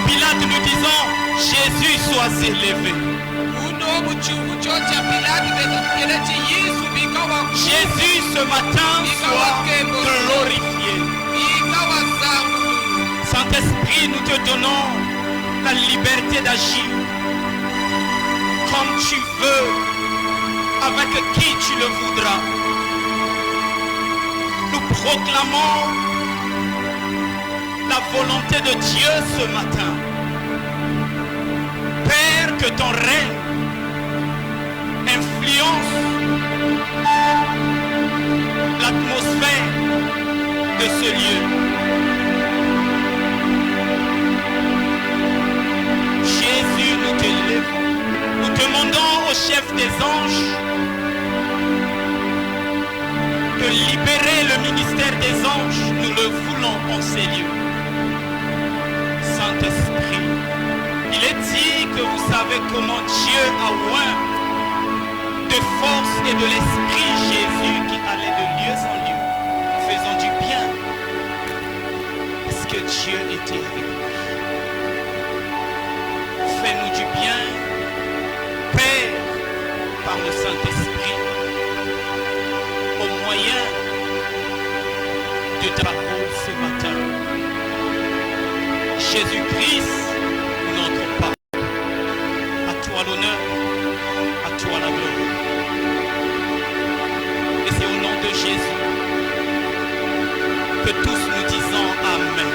Pilate, nous disons, Jésus, sois élevé. Jésus, ce matin, sois glorifié. Saint-Esprit, nous te donnons la liberté d'agir comme tu veux, avec qui tu le voudras. Nous proclamons la volonté de Dieu ce matin. Père, que ton règne influence l'atmosphère de ce lieu. Jésus, nous t'élèvons. Nous demandons au chef des anges de libérer le ministère des anges. Nous le voulons en ces lieux. Saint-Esprit, il est dit que vous savez comment Dieu a oint de force et de l'Esprit Jésus qui allait de lieu en lieu, faisant du bien, parce que Dieu était avec nous. Fais-nous du bien, Père, par le Saint-Esprit, au moyen de ta parole ce matin. Jésus-Christ, notre Père, à toi l'honneur, à toi la gloire. Et c'est au nom de Jésus que tous nous disons Amen.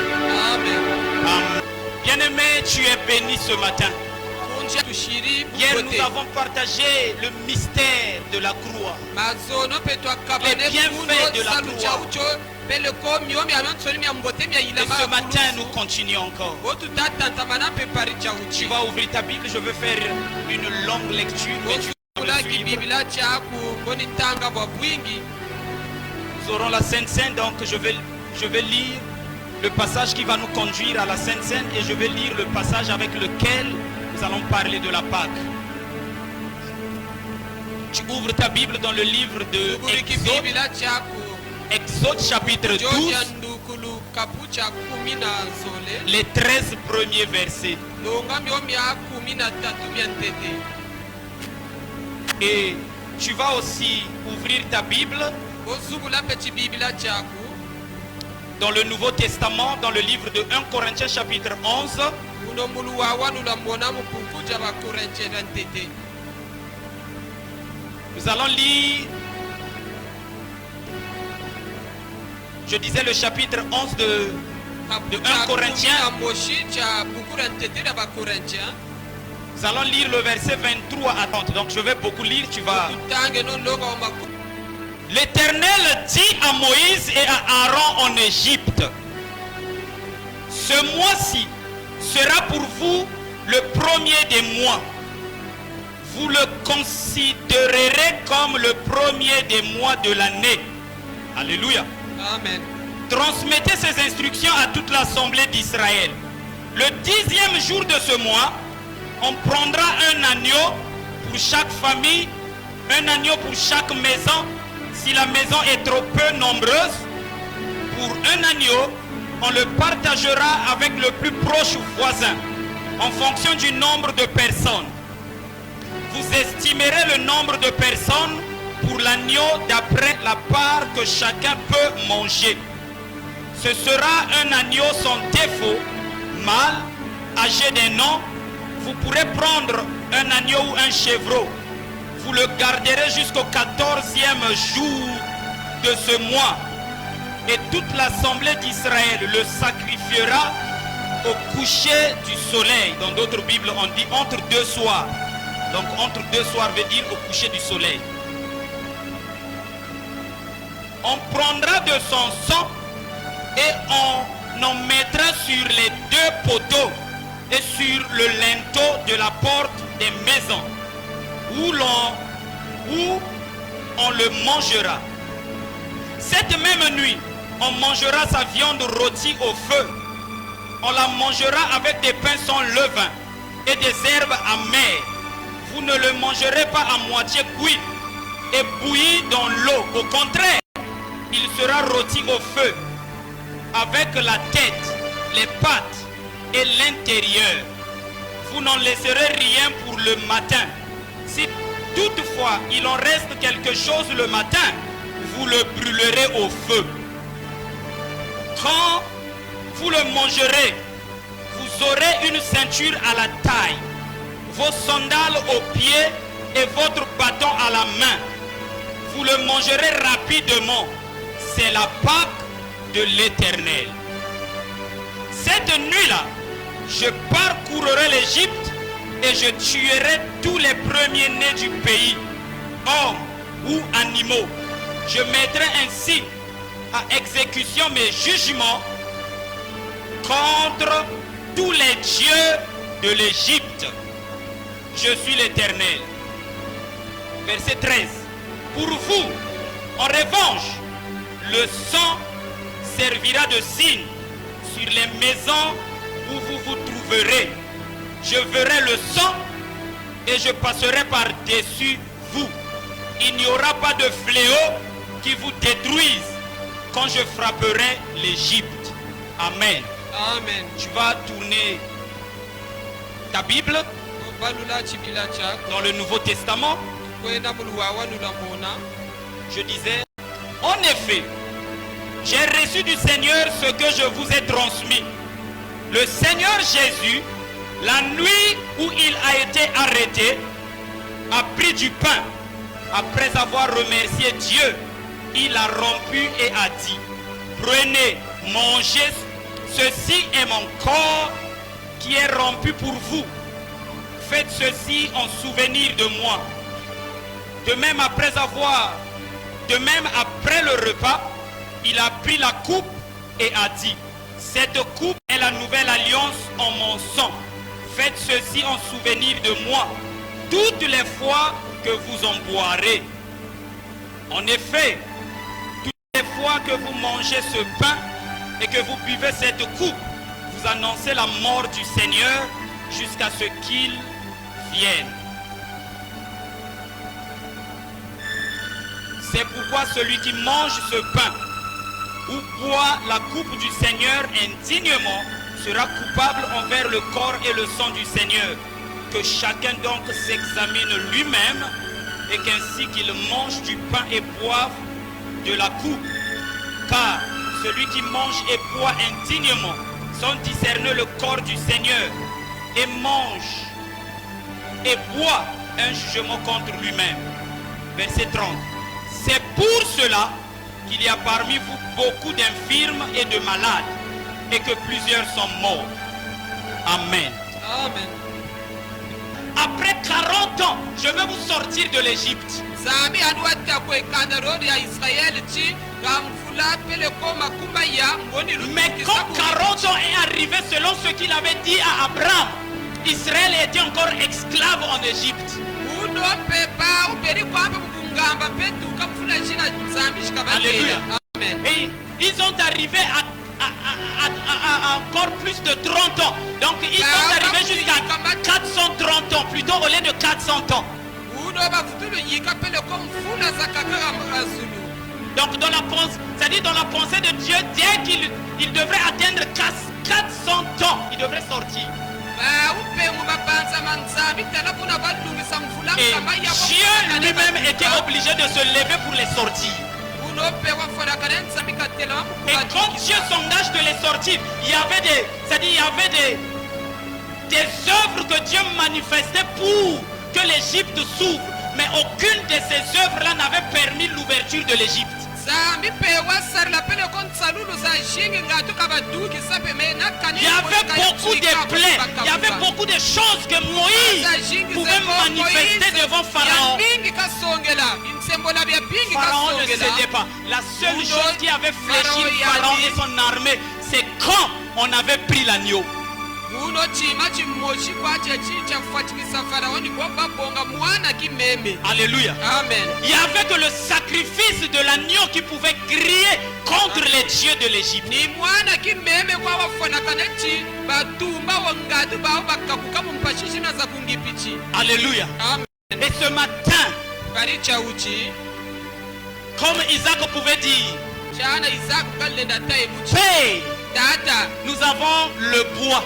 Amen. Amen. Bien-aimé, tu es béni ce matin. Hier, nous avons partagé le mystère de la croix. Les bienfaits de la croix. Et ce matin, nous continuons encore. Tu vas ouvrir ta Bible, je veux faire une longue lecture. Nous aurons la Sainte Seine, donc je vais lire le passage qui va nous conduire à la Sainte Seine et je vais lire le passage avec lequel nous allons parler de la Pâque. Tu ouvres ta Bible dans le livre de Exode chapitre 12, les 13 premiers versets. Et tu vas aussi ouvrir ta Bible dans le Nouveau Testament, dans le livre de 1 Corinthiens chapitre 11. Nous allons lire, je disais le chapitre 11 de 1 Corinthiens. Nous allons lire le verset 23 à 30. Donc je vais beaucoup lire, tu vas... L'Éternel dit à Moïse et à Aaron en Égypte: ce mois-ci sera pour vous le premier des mois. Vous le considérerez comme le premier des mois de l'année. Alléluia. Amen. Transmettez ces instructions à toute l'assemblée d'Israël. Le 10e jour de ce mois, on prendra un agneau pour chaque famille, un agneau pour chaque maison. Si la maison est trop peu nombreuse, pour un agneau, on le partagera avec le plus proche voisin, en fonction du nombre de personnes. Vous estimerez le nombre de personnes pour l'agneau d'après la part que chacun peut manger. Ce sera un agneau sans défaut, mâle, âgé d'un an. Vous pourrez prendre un agneau ou un chevreau. Vous le garderez jusqu'au 14e jour de ce mois. Et toute l'assemblée d'Israël le sacrifiera au coucher du soleil. Dans d'autres Bibles, on dit entre deux soirs. Donc entre deux soirs veut dire au coucher du soleil. On prendra de son sang et on en mettra sur les deux poteaux et sur le linteau de la porte des maisons où on le mangera. Cette même nuit, on mangera sa viande rôtie au feu. On la mangera avec des pains sans levain et des herbes amères. Vous ne le mangerez pas à moitié cuit et bouilli dans l'eau. Au contraire, il sera rôti au feu avec la tête, les pattes et l'intérieur. Vous n'en laisserez rien pour le matin. Si toutefois il en reste quelque chose le matin, vous le brûlerez au feu. Quand vous le mangerez, vous aurez une ceinture à la taille, vos sandales aux pieds et votre bâton à la main. Vous le mangerez rapidement. C'est la Pâque de l'Éternel. Cette nuit-là, je parcourrai l'Égypte et je tuerai tous les premiers-nés du pays, hommes ou animaux. Je mettrai ainsi à exécution mes jugements contre tous les dieux de l'Égypte. Je suis l'Éternel. Verset 13. Pour vous, en revanche, le sang servira de signe sur les maisons où vous vous trouverez. Je verrai le sang et je passerai par-dessus vous. Il n'y aura pas de fléau qui vous détruise quand je frapperai l'Égypte. Amen. Amen. Tu vas tourner ta Bible dans le Nouveau Testament. Je disais, en effet, j'ai reçu du Seigneur ce que je vous ai transmis. Le Seigneur Jésus, la nuit où il a été arrêté, a pris du pain. Après avoir remercié Dieu, il a rompu et a dit, prenez, mangez, ceci est mon corps qui est rompu pour vous. Faites ceci en souvenir de moi. De même après le repas, il a pris la coupe et a dit, cette coupe est la nouvelle alliance en mon sang. Faites ceci en souvenir de moi, toutes les fois que vous en boirez. En effet, toutes les fois que vous mangez ce pain et que vous buvez cette coupe, vous annoncez la mort du Seigneur jusqu'à ce qu'il vienne. C'est pourquoi celui qui mange ce pain ou boit la coupe du Seigneur indignement sera coupable envers le corps et le sang du Seigneur. Que chacun donc s'examine lui-même et qu'ainsi qu'il mange du pain et boive de la coupe. Car celui qui mange et boit indignement sans discerner le corps du Seigneur et mange et boit un jugement contre lui-même. Verset 30. C'est pour cela qu'il y a parmi vous beaucoup d'infirmes et de malades et que plusieurs sont morts. Amen. Amen. Après 40 ans, je vais vous sortir de l'Égypte. Mais quand 40 ans est arrivé selon ce qu'il avait dit à Abraham, Israël était encore esclave en Égypte. Alléluia. Et ils ont arrivé à encore plus de 30 ans. Donc ils sont arrivés jusqu'à 430 ans, plutôt au lieu de 400 ans. Donc dans la pensée, c'est-à-dire dans la pensée de Dieu, dès qu'il devrait atteindre 400 ans, il devrait sortir. Et Dieu lui-même était obligé de se lever pour les sortir. Et quand Dieu s'engage de les sortir, il y avait des œuvres que Dieu manifestait pour que l'Égypte s'ouvre. Mais aucune de ces œuvres-là n'avait permis l'ouverture de l'Égypte. Il y avait beaucoup de plaies, il y avait beaucoup de choses que Moïse pouvait manifester devant Pharaon. Pharaon ne cédait pas. La seule chose qui avait fléchi Pharaon et son armée, c'est quand on avait pris l'agneau. Alléluia. Amen. Il n'y avait que le sacrifice de l'agneau qui pouvait griller contre les dieux de l'Égypte. Alléluia. Amen. Et ce matin, comme Isaac pouvait dire, Père, nous avons le bois.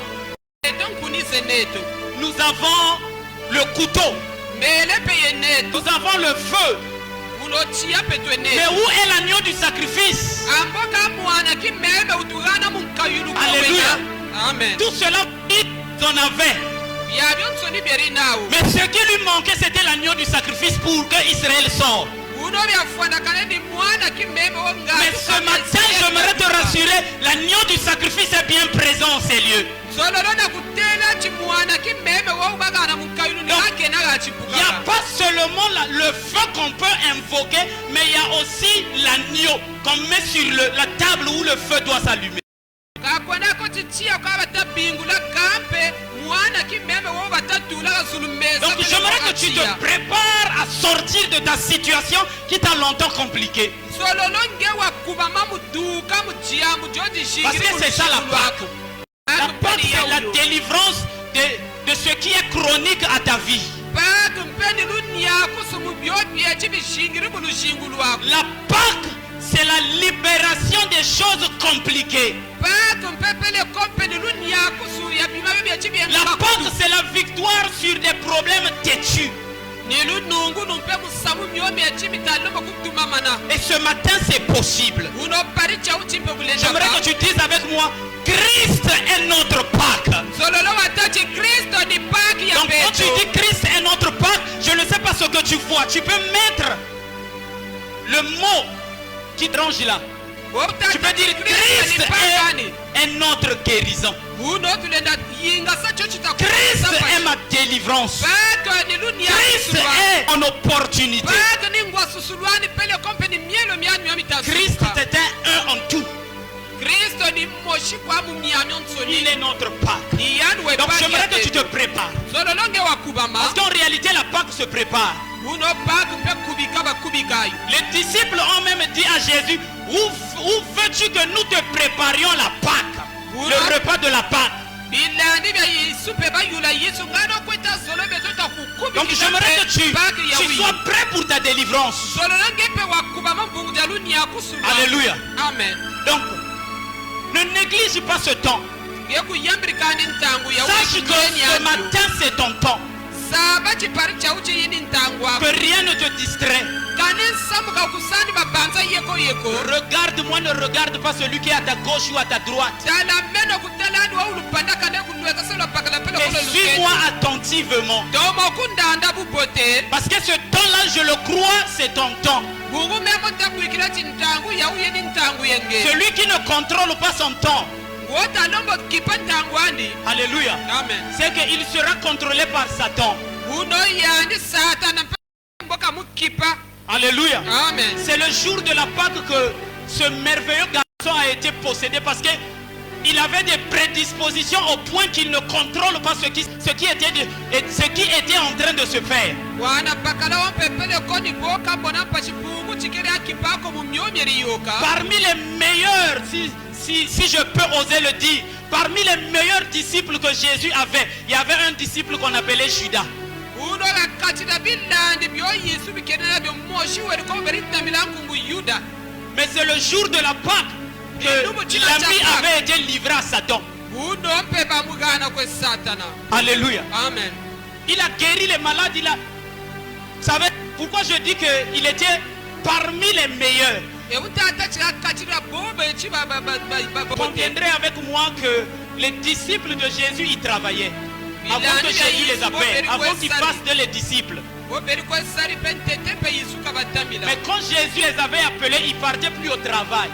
Nous avons le couteau. Nous avons le feu. Mais où est l'agneau du sacrifice? Alléluia. Amen. Tout cela, ils en avaient. Mais ce qui lui manquait, c'était l'agneau du sacrifice pour que Israël sorte. Mais ce matin, j'aimerais te rassurer, l'agneau du sacrifice est bien présent en ces lieux. Il n'y a pas seulement le feu qu'on peut invoquer, mais il y a aussi l'agneau qu'on met sur la table où le feu doit s'allumer. Donc j'aimerais que tu te prépares à sortir de ta situation qui t'a longtemps compliquée. Parce que c'est ça la Pâque. La Pâque, c'est la délivrance de ce qui est chronique à ta vie. La Pâque, c'est la libération des choses compliquées. La Pâque, c'est la victoire sur des problèmes têtus. Et ce matin, c'est possible. J'aimerais que tu dises avec moi, Christ est notre Pâque. Donc quand tu dis Christ est notre Pâque, je ne sais pas ce que tu vois. Tu peux mettre le mot qui tranche là. Tu peux dire Christ est notre guérison. Christ est ma délivrance. Christ est mon opportunité. Christ était un en tout. Il est notre Pâque. Donc j'aimerais que tu te prépares. Parce qu'en réalité la Pâque se prépare. Les disciples ont même dit à Jésus, où veux-tu que nous te préparions la Pâque, le repas de la Pâque? Donc j'aimerais que tu sois prêt pour ta délivrance. Alléluia. Amen. Donc ne néglige pas ce temps. Sache que ce matin c'est ton temps. Que rien ne te distrait. Regarde-moi, ne regarde pas celui qui est à ta gauche ou à ta droite. Et suis-moi attentivement. Parce que ce temps-là, je le crois, c'est ton temps. Celui qui ne contrôle pas son temps, alléluia, c'est qu'il sera contrôlé par Satan. Alléluia. C'est le jour de la Pâque que ce merveilleux garçon a été possédé parce que il avait des prédispositions au point qu'il ne contrôle pas ce qui était en train de se faire. Parmi les meilleurs, si je peux oser le dire, parmi les meilleurs disciples que Jésus avait, il y avait un disciple qu'on appelait Judas. Mais c'est le jour de la Pâque que l'ami avait été livré à Satan. Alléluia. Amen. Il a guéri les malades. Vous savez pourquoi je dis qu'il était parmi les meilleurs? Conviendrez avec moi que les disciples de Jésus y travaillaient. Avant que Jésus les appelle, avant qu'ils fassent de les disciples. Mais quand Jésus les avait appelés, ils ne partaient plus au travail.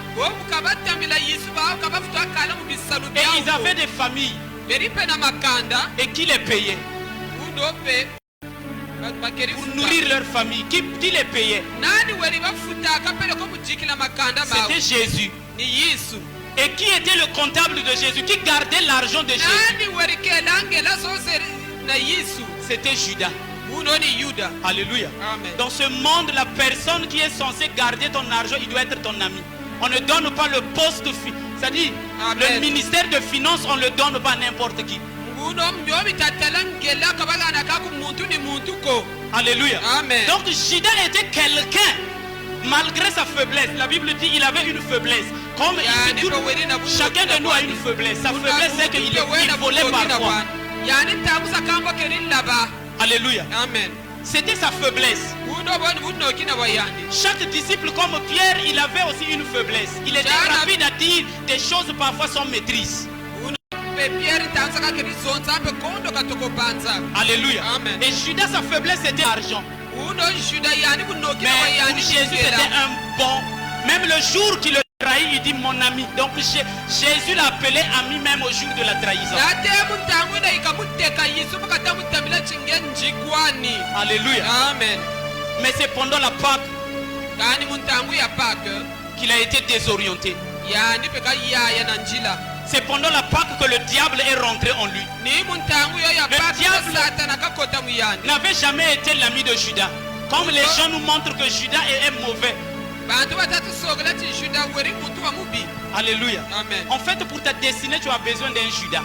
Et ils avaient des familles. Et qui les payait? Pour nourrir leur famille. Qui les payait? C'était Jésus. Et qui était le comptable de Jésus? Qui gardait l'argent de Jésus? C'était Judas. Alléluia. Amen. Dans ce monde, la personne qui est censée garder ton argent, il doit être ton ami. On ne donne pas le poste, c'est-à-dire le ministère de finances, on ne le donne pas à n'importe qui. Alléluia. Donc Judas était quelqu'un malgré sa faiblesse, la Bible dit qu'il avait une faiblesse. Comme ici, chacun de nous a une faiblesse. Sa faiblesse c'est qu'il volait parfois. Alléluia. Amen. C'était sa faiblesse. Chaque disciple comme Pierre, il avait aussi une faiblesse. Il était rapide à dire des choses parfois sans maîtrise. Alléluia. Amen. Et Judas, sa faiblesse c'était l'argent. Mais pour Jésus c'était un bon. Même le jour qu'il le trahit, il dit mon ami. Donc Jésus l'a appelé ami même au jour de la trahison. Alléluia. Amen. Mais c'est pendant la Pâque qu'il a été désorienté. C'est pendant la Pâque que le diable est rentré en lui. Le diable n'avait jamais été l'ami de Judas. Comme les gens nous montrent que Judas est mauvais. Alléluia. Amen. En fait, pour ta destinée, tu as besoin d'un Judas.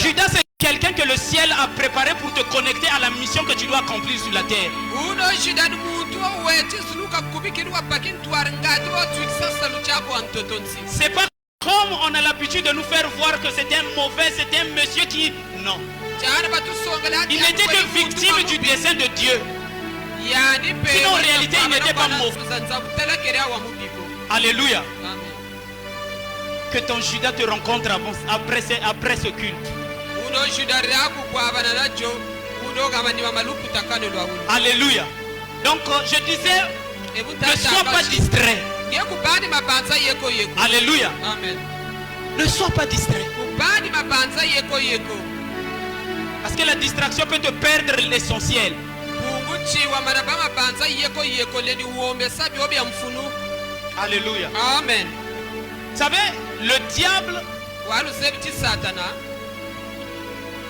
Judas, c'est quelqu'un que le ciel a préparé pour te connecter à la mission que tu dois accomplir sur la terre. C'est pas comme on a l'habitude de nous faire voir que c'était un mauvais, c'était un monsieur qui... Non. Il n'était que victime du dessein de Dieu. Sinon en réalité il n'était pas mauvais. Alléluia. Que ton Judas te rencontre après ce culte. Alléluia. Donc je disais, ne sois pas distrait. Alléluia. Amen. Ne sois pas distrait. Parce que la distraction peut te perdre l'essentiel. Alléluia. Amen. Vous savez, le diable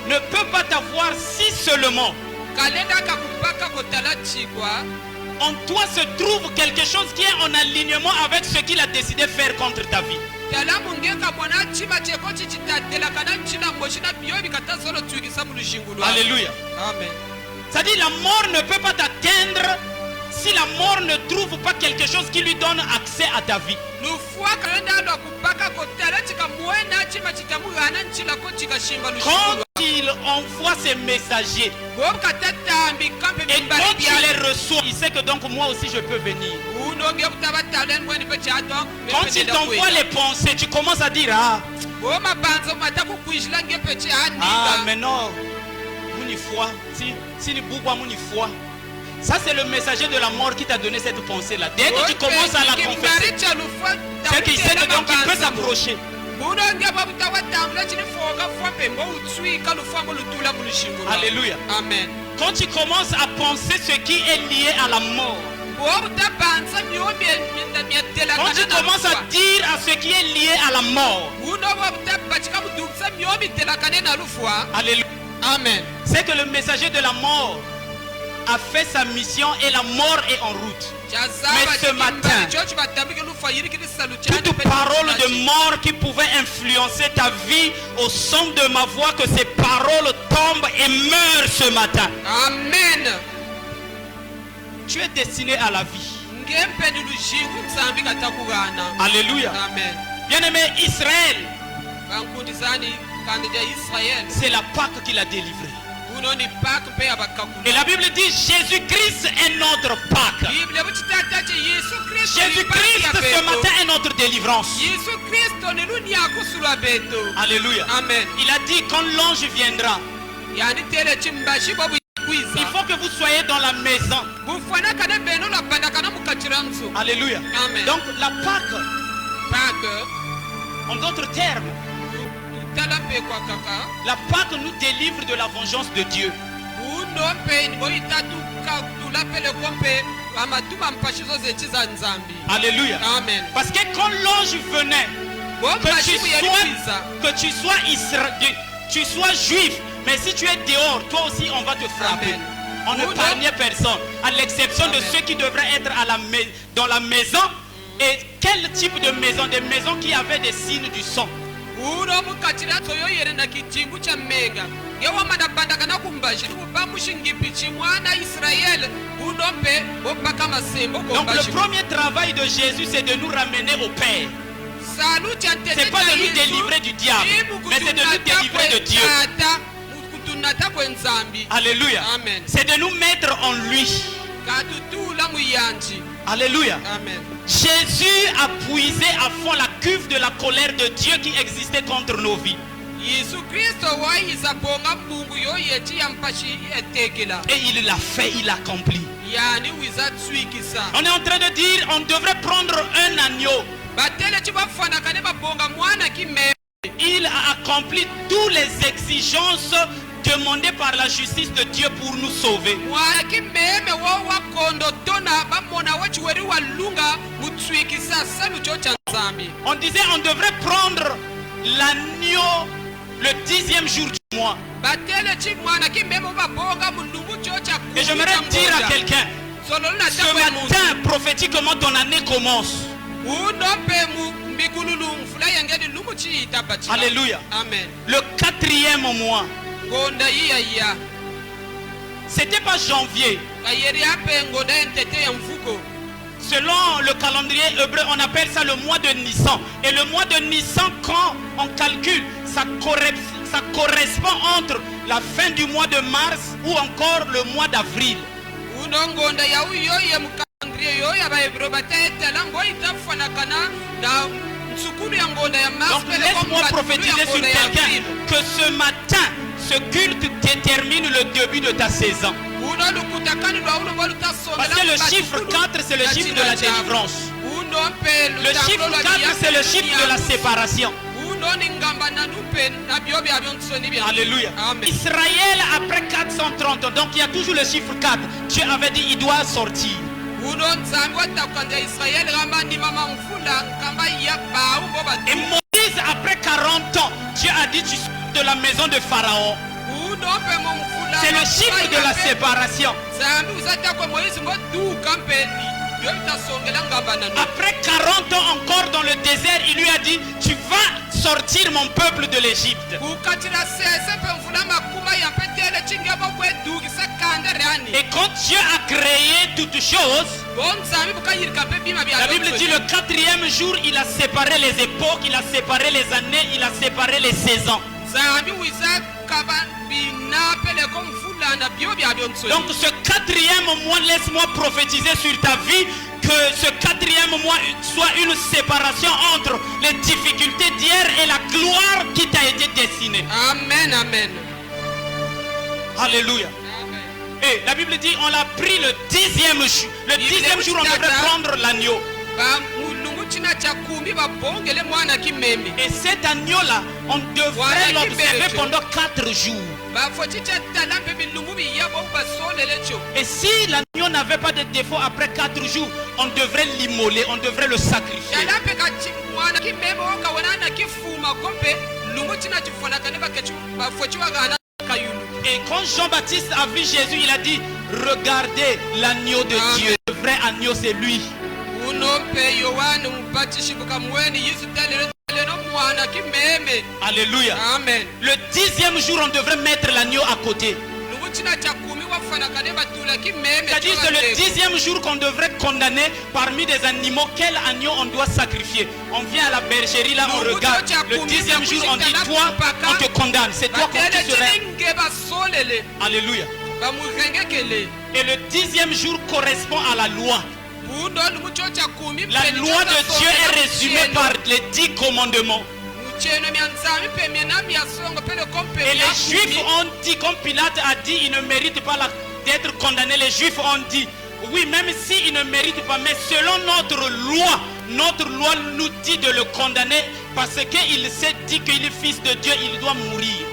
ne peut pas t'avoir si seulement en toi se trouve quelque chose qui est en alignement avec ce qu'il a décidé de faire contre ta vie. Alléluia. Amen. C'est-à-dire la mort ne peut pas t'atteindre si la mort ne trouve pas quelque chose qui lui donne accès à ta vie. Quand il envoie ses messagers et quand il les reçoit, il sait que donc moi aussi je peux venir. Quand il t'envoie les pensées, tu commences à dire ah mais non, si ni bougwa mouni foi. Ça c'est le messager de la mort qui t'a donné cette pensée là. Dès que tu commences à la confesser, c'est qu'il sait que donc il peut s'approcher. Alléluia. Amen. Quand tu commences à penser ce qui est lié à la mort, quand tu commences à dire à ce qui est lié à la mort, alléluia. Amen. C'est que le messager de la mort a fait sa mission et la mort est en route. Mais ce matin, toute parole de mort qui pouvait influencer ta vie, au son de ma voix, que ces paroles tombent et meurent ce matin. Amen. Tu es destiné à la vie. Alléluia. Amen. Bien-aimé, Israël, c'est la Pâque qui l'a délivré. Et la Bible dit Jésus-Christ est notre Pâque. Jésus-Christ ce matin est notre délivrance. Alléluia. Amen. Il a dit quand l'ange viendra, il faut que vous soyez dans la maison. Alléluia. Amen. Donc la Pâque, en d'autres termes, la Pâque nous délivre de la vengeance de Dieu. Alléluia. Amen. Parce que quand l'ange venait, que tu sois juif, mais si tu es dehors, toi aussi on va te frapper. Amen. On ne épargnait personne, à l'exception de ceux qui devraient être dans la maison. Et quel type de maison? Des maisons qui avaient des signes du sang. uno mukatira toyo yere na kijingu cha menga yewa manabanda kana kumbaji bamushingipi chimwana Israël unompe opaka masembo kombaji. Donc le premier travail de Jésus c'est de nous ramener au Père. C'est pas de nous délivrer du diable, mais c'est de nous délivrer de Dieu. Alléluia. C'est de nous mettre en lui. Alléluia. Amen. Jésus a puisé à fond la cuve de la colère de Dieu qui existait contre nos vies. Et il l'a fait, il l'a accompli. On est en train de dire on devrait prendre un agneau. Il a accompli toutes les exigences demandées par la justice de Dieu pour nous sauver. On disait on devrait prendre l'agneau le 10e jour du mois. Et j'aimerais dire à quelqu'un, ce matin prophétiquement ton année commence. Alléluia. Amen. Le 4e mois. C'était pas janvier. Selon le calendrier hébreu, on appelle ça le mois de Nissan. Et le mois de Nissan, quand on calcule, ça correspond entre la fin du mois de mars ou encore le mois d'avril. Donc laisse-moi prophétiser sur quelqu'un que ce matin, ce culte détermine le début de ta saison. Parce que le chiffre 4 c'est le chiffre de la délivrance. Le chiffre 4 c'est le chiffre de la séparation. Alléluia. Amen. Israël après 430 ans, donc il y a toujours le chiffre 4. Dieu avait dit il doit sortir. Et Moïse après 40 ans, Dieu a dit tu sors de la maison de Pharaon. C'est le chiffre de la séparation. Après 40 ans encore dans le désert, il lui a dit tu vas sortir mon peuple de l'Égypte. Et quand Dieu a créé toutes choses, la Bible dit le 4e jour il a séparé les époques, il a séparé les années, il a séparé les saisons. Donc ce 4e mois, laisse-moi prophétiser sur ta vie que ce 4e mois soit une séparation entre les difficultés d'hier et la gloire qui t'a été destinée. Amen, amen. Alléluia. Amen. Et la Bible dit on l'a pris le 10e jour. Le 10e jour on devrait prendre l'agneau. Et cet agneau-là, on devrait l'observer pendant 4 jours. Et si l'agneau n'avait pas de défaut après 4 jours, on devrait l'immoler, on devrait le sacrifier. Et quand Jean-Baptiste a vu Jésus, il a dit regardez l'agneau de Dieu. Le vrai agneau c'est lui. Alléluia. Amen. Le 10e jour on devrait mettre l'agneau à côté. C'est-à-dire c'est le 10e jour qu'on devrait condamner parmi des animaux quel agneau on doit sacrifier. On vient à la bergerie là, on regarde. Le 10e jour on dit toi on te condamne. C'est toi qu'on te serait. Alléluia. Et le 10e jour correspond à la loi. La loi de Dieu est résumée par les 10 commandements. Et les Juifs ont dit, comme Pilate a dit, il ne mérite pas d'être condamné. Les Juifs ont dit, oui, même s'il ne mérite pas, mais selon notre loi nous dit de le condamner parce qu'il s'est dit qu'il est fils de Dieu, il doit mourir.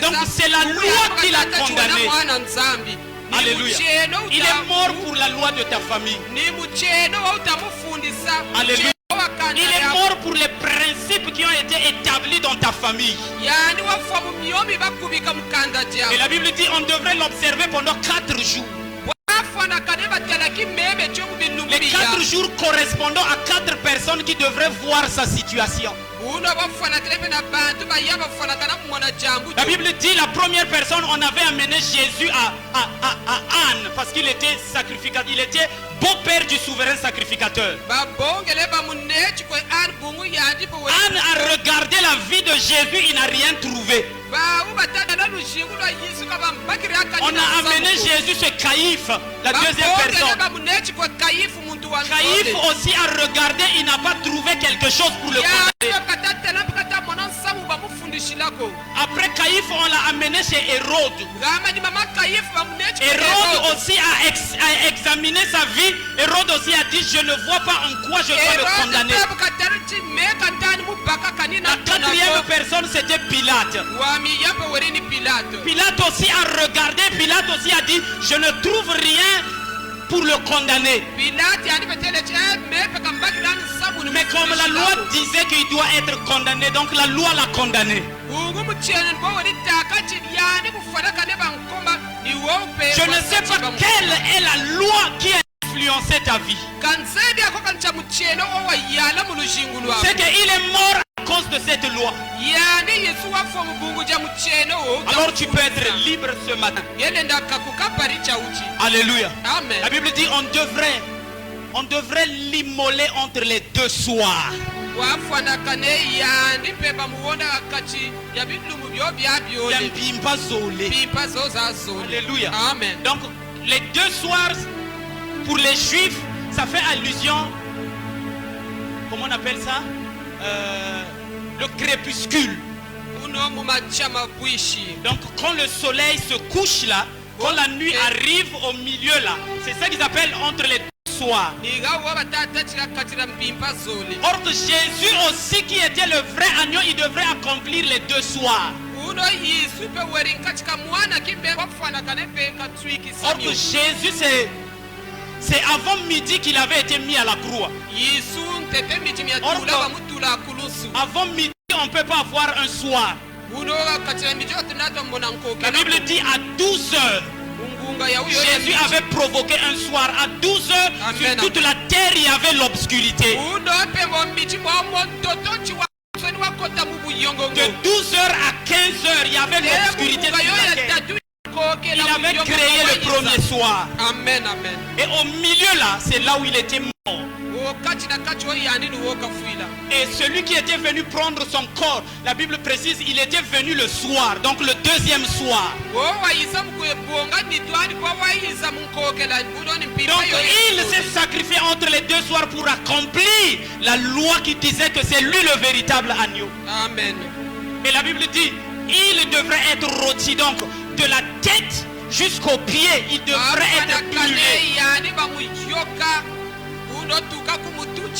Donc c'est la loi qui l'a condamné. Alléluia. Il est mort pour la loi de ta famille. Alléluia. Il est mort pour les principes qui ont été établis dans ta famille. Et la Bible dit on devrait l'observer pendant 4 jours. Les 4 jours correspondant à 4 personnes qui devraient voir sa situation. La Bible dit la première personne, on avait amené Jésus à Anne parce qu'il était sacrificateur, il était beau-père du souverain sacrificateur. Anne a regardé la vie de Jésus, il n'a rien trouvé. On a amené Jésus chez Caïphe, la deuxième personne. Caïphe aussi a regardé, il n'a pas trouvé quelque chose pour le condamner. Après Caïphe, on l'a amené chez Hérode. Hérode aussi a examiné sa vie. Hérode aussi a dit, je ne vois pas en quoi je dois le condamner. La quatrième personne, c'était Pilate. Pilate aussi a regardé, Pilate aussi a dit, je ne trouve rien pour le condamner. Mais comme la loi disait qu'il doit être condamné, donc la loi l'a condamné. Je ne sais pas quelle est la loi qui a influencé ta vie. C'est qu'il est mort à cause de cette loi. Alors tu peux être libre ce matin. Alléluia. Amen. La Bible dit on devrait l'immoler entre les deux soirs. Alléluia. Amen. Donc les deux soirs pour les juifs, ça fait allusion, comment on appelle ça, le crépuscule. Donc quand le soleil se couche là, quand la nuit arrive au milieu là, c'est ça qu'ils appellent entre les deux soirs. Or que Jésus aussi qui était le vrai agneau, il devrait accomplir les deux soirs. Or que Jésus c'est avant midi qu'il avait été mis à la croix. Avant midi on ne peut pas avoir un soir. La Bible dit à 12 heures. Jésus avait provoqué un soir. À 12 heures, sur toute la terre, il y avait l'obscurité. De 12 heures à 15 heures, il y avait l'obscurité sur la terre. Il avait créé le premier soir. Amen, amen. Et au milieu là, c'est là où il était mort. Et celui qui était venu prendre son corps, la Bible précise, il était venu le soir, donc le deuxième soir. Donc il s'est sacrifié entre les deux soirs pour accomplir la loi qui disait que c'est lui le véritable agneau. Amen. Et la Bible dit, il devrait être rôti, donc de la tête jusqu'aux pieds, il devrait être brûlé.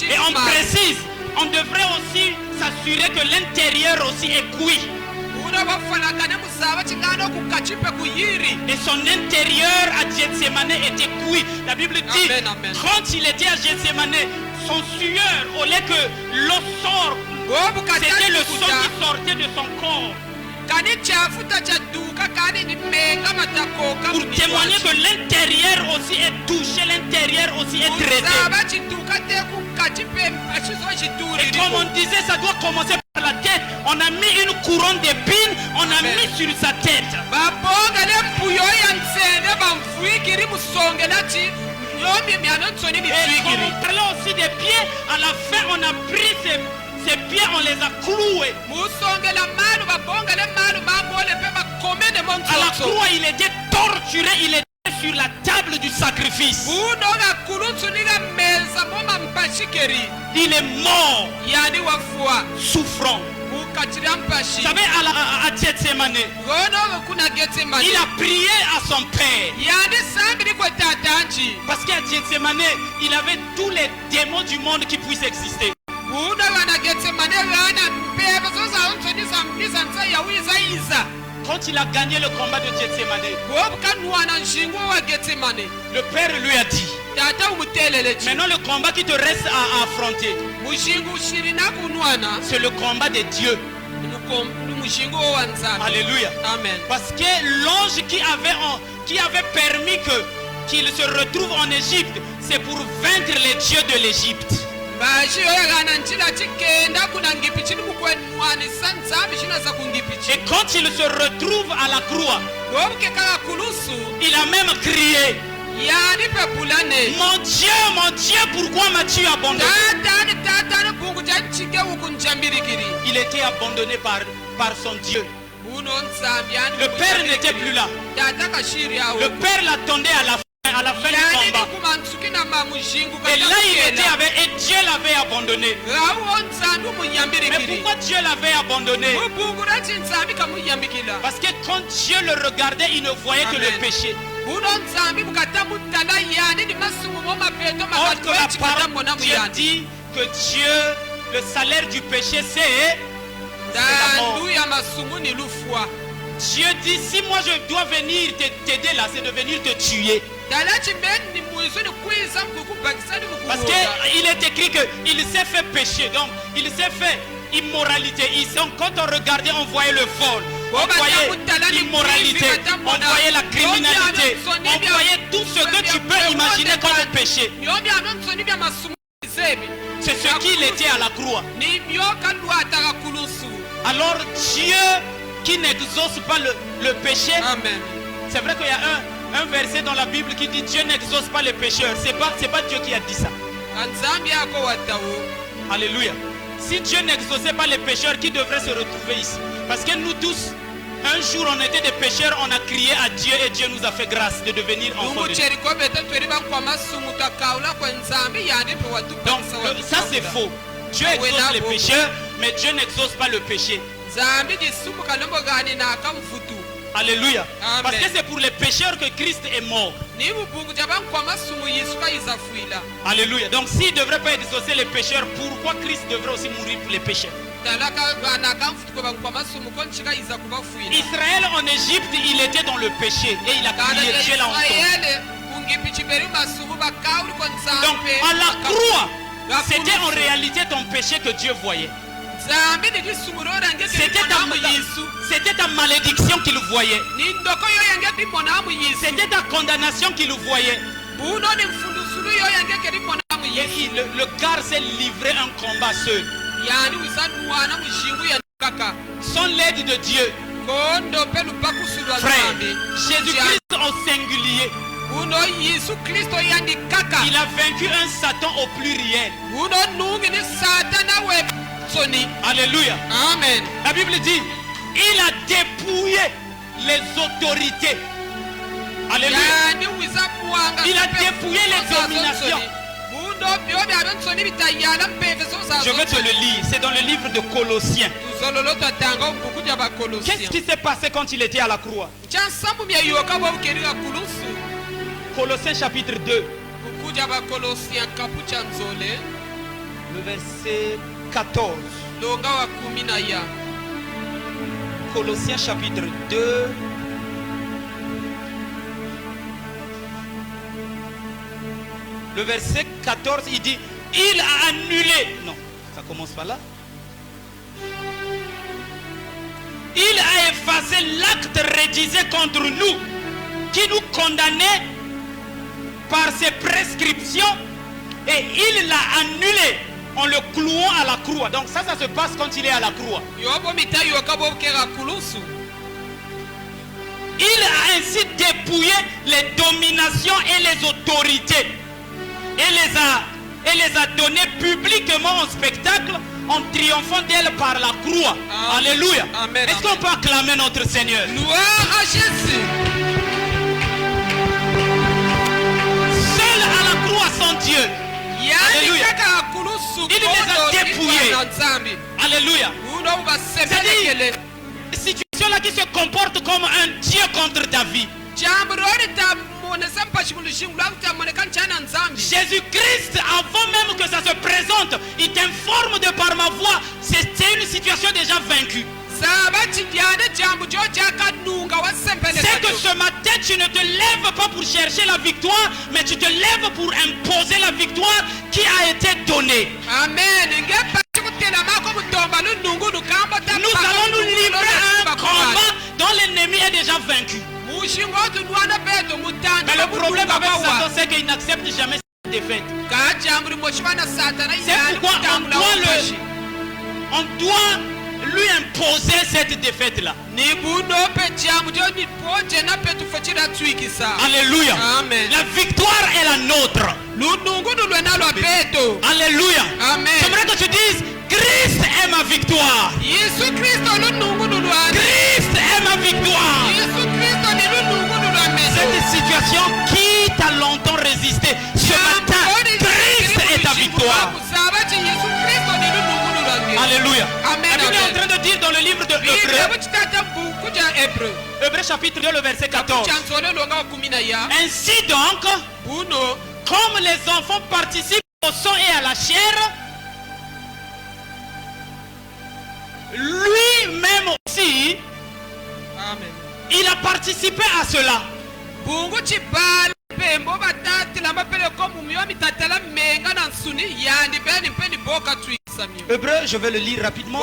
Et on précise, on devrait aussi s'assurer que l'intérieur aussi est cuit. Et son intérieur à Gethsemane était cuit. La Bible dit, amen, amen. Quand il était à Gethsemane, son sueur, au lieu que l'eau sorte, c'était le sang qui sortait de son corps. Pour témoigner que l'intérieur aussi est touché, l'intérieur aussi est traité. Et comme on disait, ça doit commencer par la tête. On a mis une couronne d'épines, on a mis sur sa tête. Et comme on parlait aussi des pieds, à la fin on a pris ses pieds, on les a cloués. À la croix, il était torturé, il était sur la table du sacrifice. Il est mort, souffrant. Vous savez, à Gethsemane, il a prié à son père. Parce qu'à Gethsemane, il avait tous les démons du monde qui puissent exister. Quand il a gagné le combat de Gethsemane, le père lui a dit, maintenant le combat qui te reste à affronter, c'est le combat de Dieu. Alléluia. Amen. Parce que l'ange qui avait permis que qu'il se retrouve en Égypte, c'est pour vaincre les dieux de l'Égypte. Et quand il se retrouve à la croix, il a même crié, mon Dieu, pourquoi m'as-tu abandonné? Il était abandonné par son Dieu. Le Père n'était plus là. Le Père l'attendait à la fin du combat. Et là il était et Dieu l'avait abandonné. Mais pourquoi Dieu l'avait abandonné? Parce que quand Dieu le regardait, il ne voyait que le péché. Or que la parole de Dieu dit que Dieu, le salaire du péché, c'est la mort. Dieu dit, si moi je dois venir t'aider là, c'est de venir te tuer. Parce qu'il est écrit qu'il s'est fait pécher, donc il s'est fait immoralité. Donc quand on regardait, on voyait le vol, on voyait l'immoralité, on voyait la criminalité, on voyait tout ce que tu peux imaginer comme péché. C'est ce qu'il était à la croix. Alors Dieu qui n'exauce pas le péché. Amen. C'est vrai qu'il y a un verset dans la Bible qui dit Dieu n'exauce pas les pécheurs. C'est pas Dieu qui a dit ça. Alléluia. Si Dieu n'exauçait pas les pécheurs, qui devrait se retrouver ici? Parce que nous tous, un jour on était des pécheurs, on a crié à Dieu et Dieu nous a fait grâce de devenir enfants de Dieu. Donc ça c'est faux. Dieu exauce les pécheurs, mais Dieu n'exauce pas le péché. Alléluia. Amen. Parce que c'est pour les pécheurs que Christ est mort. Alléluia. Donc s'il ne devrait pas exaucer les pécheurs, pourquoi Christ devrait aussi mourir pour les pécheurs? Israël en Égypte, il était dans le péché et il a crié, Dieu l'a entendu. Donc à la croix, c'était en réalité ton péché que Dieu voyait. C'était ta malédiction qu'il voyait. C'était ta condamnation qu'il voyait. Et le gars s'est livré un combat seul. Sans l'aide de Dieu. Frère, Jésus-Christ au singulier. Il a vaincu un Satan au pluriel. Alléluia. Amen. La Bible dit, il a dépouillé les autorités. Alléluia. Il a dépouillé les dominations. Je vais te le lire. C'est dans le livre de Colossiens. Qu'est-ce qui s'est passé quand il était à la croix? Colossiens chapitre 2. Le verset 14. Colossiens chapitre 2. Le verset 14, il dit, il a annulé. Non, ça commence par là. Il a effacé l'acte rédigé contre nous, qui nous condamnait par ses prescriptions, et il l'a annulé en le clouant à la croix. Donc ça se passe quand il est à la croix. Il a ainsi dépouillé les dominations et les autorités et les a données publiquement en spectacle en triomphant d'elles par la croix. Amen. Alléluia. Est-ce qu'on peut acclamer notre Seigneur? Gloire à Jésus. Seul à la croix sans Dieu. Alléluia. Il les a dépouillés. Alléluia. C'est-à-dire, situation là qui se comporte comme un Dieu contre ta vie. Jésus-Christ, avant même que ça se présente, il t'informe de par ma voix, c'est une situation déjà vaincue. C'est que ce matin tu ne te lèves pas pour chercher la victoire, mais tu te lèves pour imposer la victoire qui a été donnée. Amen. Nous allons nous livrer à un combat dont l'ennemi est déjà vaincu. Mais le problème avec Satan, Satan, c'est qu'il n'accepte jamais cette défaite. C'est pourquoi on doit lui imposer cette défaite-là. Alléluia. Amen. La victoire est la nôtre. Alléluia. Amen. J'aimerais que tu dises, Christ est ma victoire. Christ est ma victoire. Cette situation qui t'a longtemps résisté, ce matin, Christ est ta victoire. Alléluia. Amen, La Bible est amen. en train de dire dans le livre de Hébreux, Hébreux chapitre 2, le verset 14. Ainsi donc, comme les enfants participent au sang et à la chair, lui-même aussi, Amen. il a participé à cela. Hébreux, je vais le lire rapidement.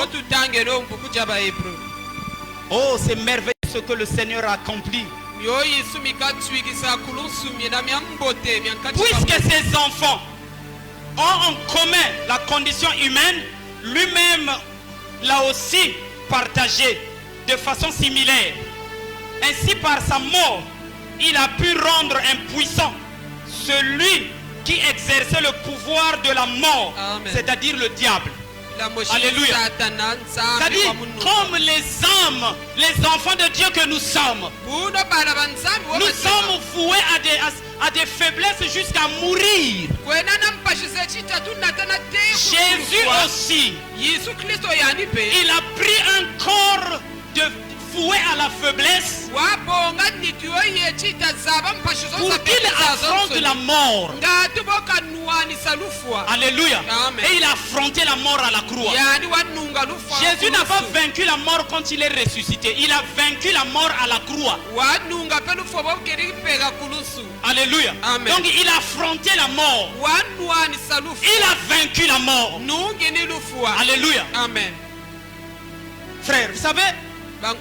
Oh, c'est merveilleux ce que le Seigneur a accompli. Puisque ces enfants ont en commun la condition humaine, lui-même l'a aussi partagé de façon similaire. Ainsi, par sa mort, il a pu rendre impuissant celui qui exerçait le pouvoir de la mort, c'est-à-dire le diable. Alléluia. C'est-à-dire, comme les âmes, les enfants de Dieu que nous sommes voués à des faiblesses jusqu'à mourir. Jésus aussi, il a pris un corps de voué à la faiblesse pour qu'il affronte la mort. Alléluia. Amen. Et il a affronté la mort à la croix. Jésus n'a pas vaincu la mort quand il est ressuscité. Il a vaincu la mort à la croix. Alléluia. Amen. Donc il a affronté la mort. Il a vaincu la mort. Alléluia. Amen. Frère, vous savez, quand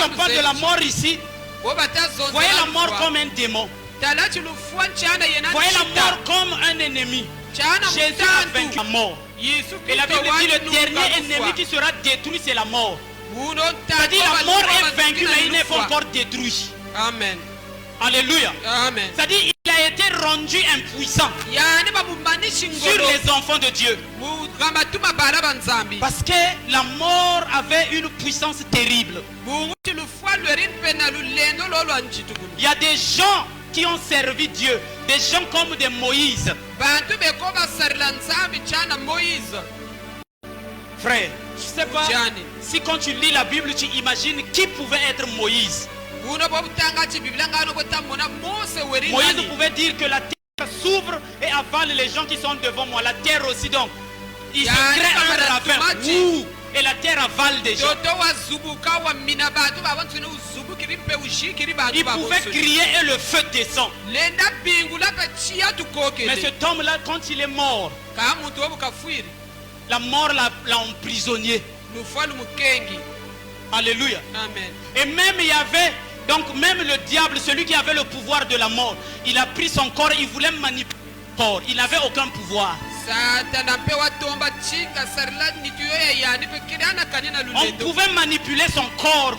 on parle de la mort ici, voyez la mort comme un démon. Voyez la mort comme un ennemi. Jésus a vaincu la mort. Et la Bible dit le dernier ennemi qui sera détruit, c'est la mort. C'est-à-dire la mort est vaincue, mais il n'est pas encore détruit. Amen. Alléluia. Amen. C'est-à-dire il a été rendu impuissant sur les enfants de Dieu. Parce que la mort avait une puissance terrible. Il y a des gens qui ont servi Dieu, des gens comme des Moïse. Frère, je ne sais pas si quand tu lis la Bible, tu imagines qui pouvait être Moïse. Moïse pouvait dire que la terre s'ouvre et avale les gens qui sont devant moi. La terre aussi donc. Il se crée un ravin. Ouh, et la terre avale des gens. Il pouvait crier et le feu descend. Mais cet homme-là, quand il est mort, la mort l'a emprisonné. Alléluia. Amen. Et même il y avait, donc même le diable, celui qui avait le pouvoir de la mort, il a pris son corps, il voulait manipuler son corps. Il n'avait aucun pouvoir. On pouvait manipuler son corps.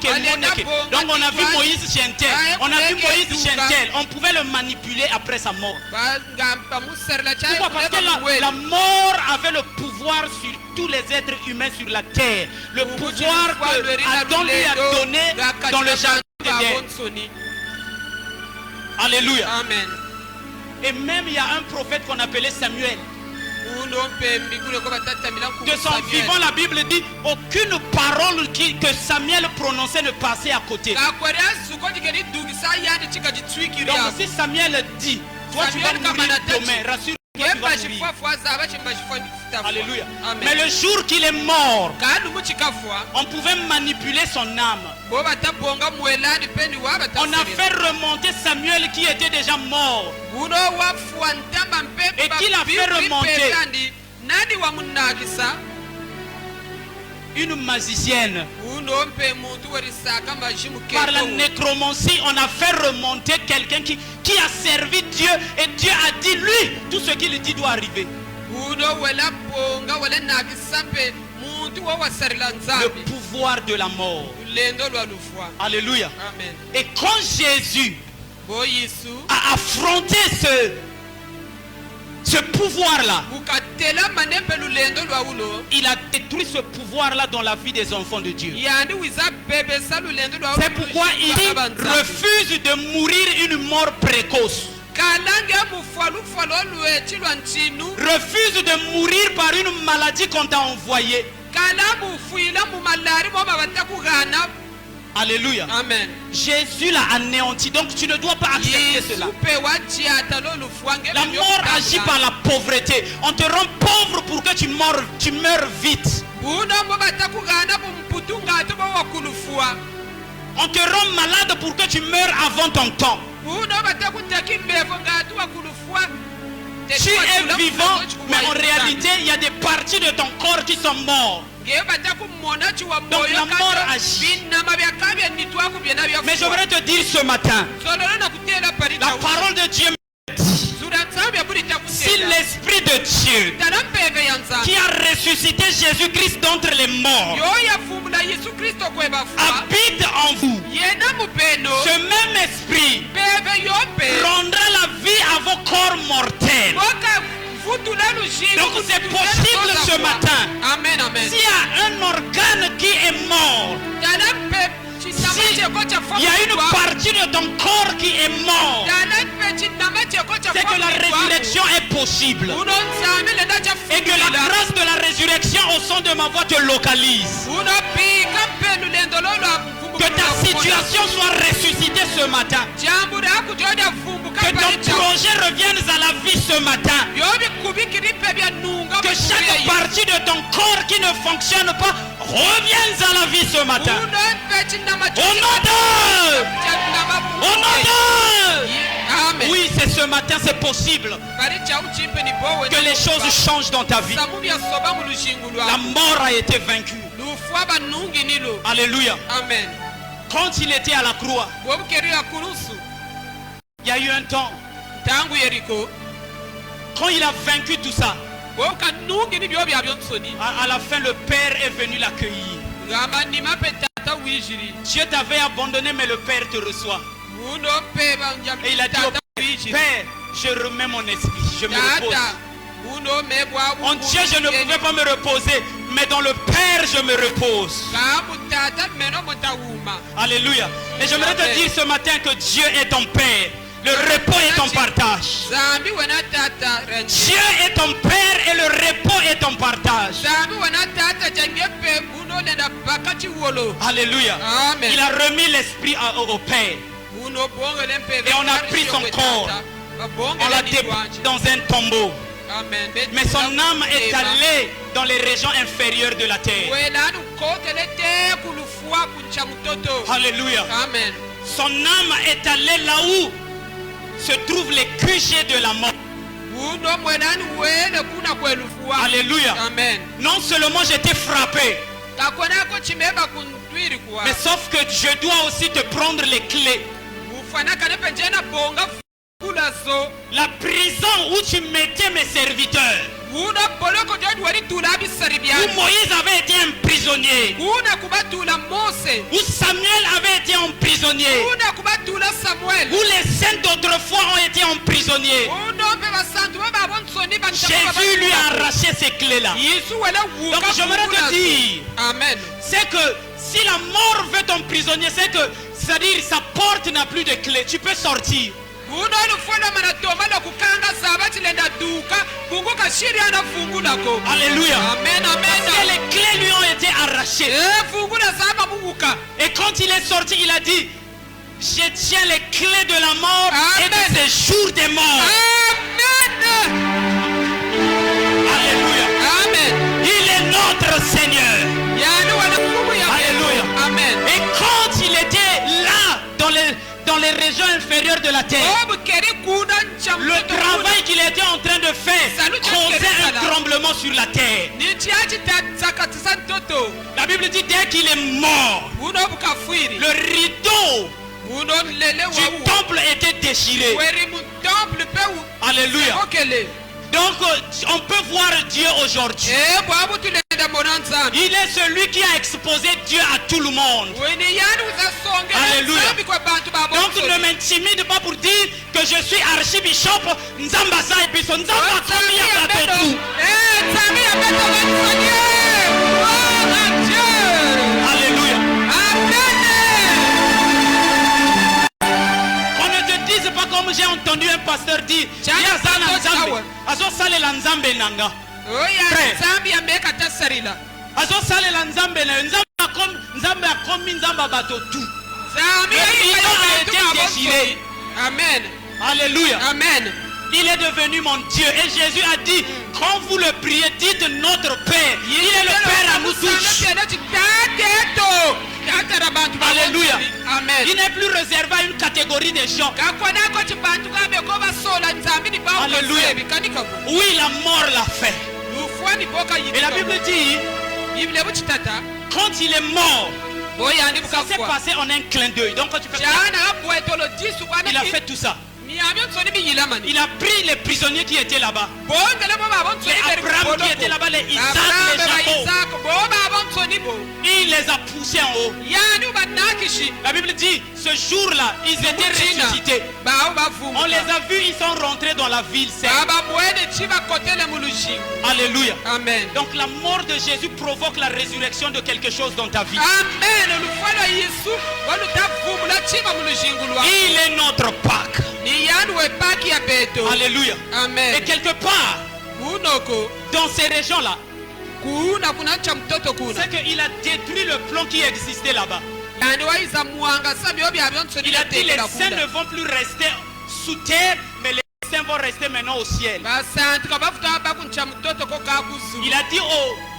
Donc on a vu Moïse chanter. On a vu Moïse chanter. On pouvait le manipuler après sa mort. Pourquoi? Parce que la mort avait le pouvoir sur tous les êtres humains sur la terre. Le pouvoir que Adam lui a donné dans le jardin d'Éden. Alléluia. Amen. Et même il y a un prophète qu'on appelait Samuel. De son vivant, la Bible dit aucune parole que Samuel prononçait ne passait à côté. Donc si Samuel dit, toi tu vas mourir demain, rassure-toi, tu vas mourir. Alléluia. Amen. Mais le jour qu'il est mort, on pouvait manipuler son âme. On a fait remonter Samuel qui était déjà mort. Et qui l'a fait remonter? une magicienne. unompe muntu werisaka majimu Par la keto nécromancie, on a fait remonter quelqu'un qui a servi Dieu et Dieu a dit lui, tout ce qu'il dit doit arriver. uno wela ponga wala nakisampe muntu wawasarila Le nzambi pouvoir de la mort. lendo lwa lufwa. Alléluia. Amen. Et quand Jésus Bo Yesu a affronté ce pouvoir-là, ukatela manembe lulendo lwa ulo il a détruit ce pouvoir-là dans la vie des enfants de Dieu. yani wiza bebesa lulendo lwa C'est pourquoi il refuse de mourir une mort précoce. kalange mufwalufwalo lwechi lwa ntinu Refuse de mourir par une maladie qu'on t'a envoyée. kala mufuila mumalari moma batakugana. Alléluia. Amen. Jésus l'a anéanti, donc tu ne dois pas accepter cela. La mort agit par la pauvreté. On te rend pauvre pour que tu meurs vite. On te rend malade pour que tu meurs avant ton temps. Tu es vivant, mais en réalité, il y a des parties de ton corps qui sont mortes. Donc la mort agit. Mais j'aimerais te dire ce matin, la parole de Dieu me dit, si l'Esprit de Dieu qui a ressuscité Jésus-Christ d'entre les morts habite en vous, ce même Esprit rendra la vie à vos corps mortels. Donc c'est possible ce matin. Amen, amen. S'il y a un organe qui est mort, il y a une partie de ton corps qui est mort, c'est que la résurrection est possible. Et que la grâce de la résurrection au son de ma voix te localise. Que ta situation soit ressuscitée ce matin. Que ton projet revienne à la vie ce matin. Que chaque partie de ton corps qui ne fonctionne pas revienne à la vie ce matin. Au nom de... Au nom de... Oui, c'est ce matin, c'est possible que les choses changent dans ta vie. La mort a été vaincue. Alléluia. Amen. Quand il était à la croix, il y a eu un temps, quand il a vaincu tout ça, à la fin le Père est venu l'accueillir. Dieu t'avait abandonné mais le Père te reçoit. Et il a dit au Père, Père, je remets mon esprit, je me repose. En Dieu je ne pouvais pas me reposer, mais dans le Père je me repose. Alléluia. Et j'aimerais te dire ce matin que Dieu est ton Père. Le repos est ton partage. Dieu est ton Père et le repos est ton partage. Alléluia. Amen. Il a remis l'esprit au Père. Et on a pris son corps. On l'a déposé dans un tombeau. Mais son âme est allée dans les régions inférieures de la terre. Alléluia. Amen. Son âme est allée là où se trouvent les QG de la mort. Alléluia. Amen. Non seulement j'étais frappé, mais sauf que je dois aussi te prendre les clés. La prison où tu mettais mes serviteurs, où Moïse avait été un prisonnier, où Samuel avait été un prisonnier, où les saints d'autrefois ont été en prisonnier. Jésus lui a arraché ces clés-là. Donc j'aimerais te dire, c'est que si la mort veut ton prisonnier, c'est-à-dire sa porte n'a plus de clé, tu peux sortir. Alléluia. Amen, amen. Et les clés lui ont été arrachées. Et quand il est sorti, il a dit, je tiens les clés de la mort. Amen. Et de ces jours des morts. Amen. Alléluia. Amen. Il est notre Seigneur. Alléluia. Amen. Et quand il était là dans les régions inférieures de la terre, le travail qu'il était en train de faire causait un tremblement sur la terre. La Bible dit dès qu'il est mort, buno bukafwiri le rideau buno lele du wawu temple était déchiré. weri mu temple pe Alléluia. okele Donc on peut voir Dieu aujourd'hui. bwabu tulenda mona nzambi Il est celui qui a exposé Dieu à tout le monde. weni yani uzasonge Alléluia. nzambi kwa bantu babo Donc ne m'intimide pas pour dire que je suis archibishop Nzamba Saibiso. Nzamba Komi Yakabetu. nzambi ya beto wensonie oh mon Dieu. Alléluia. Amen. On ne te dise pas comme j'ai entendu un pasteur dire Yazana Nzambe. Azo sale la Nzambe nanga. oya Frère. nzambi ameka tasarila Azo sale la Nzambe na Nzambe akomi Nzamba bato tout. nzambi Le rideau a été babo déchiré. amen Alléluia. amen Il est devenu mon Dieu. Et Jésus a dit, quand vous le priez, dites notre Père. Il est le Père à nous tous. Alléluia. amen Il n'est plus réservé à une catégorie de gens. Alléluia. Oui, la mort l'a fait. Et la Bible dit, quand il est mort, ça s'est passé en un clin d'œil. Donc quand tu fais il a fait tout ça. Il a pris les prisonniers qui étaient là-bas. Les Abraham qui étaient là-bas, les Isaac, les Jacob. Il les a poussés en haut. La Bible dit, ce jour-là, ils étaient ressuscités. On les a vus, ils sont rentrés dans la ville sainte. Alléluia. Amen. Donc la mort de Jésus provoque la résurrection de quelque chose dans ta vie. Amen. Il est notre Pâques. Alléluia. Amen. Et quelque part, dans ces régions-là, c'est qu'il a détruit le plan qui existait là-bas. Il a dit les saints ne vont plus rester sous terre, mais les saints vont rester maintenant au ciel. Il a dit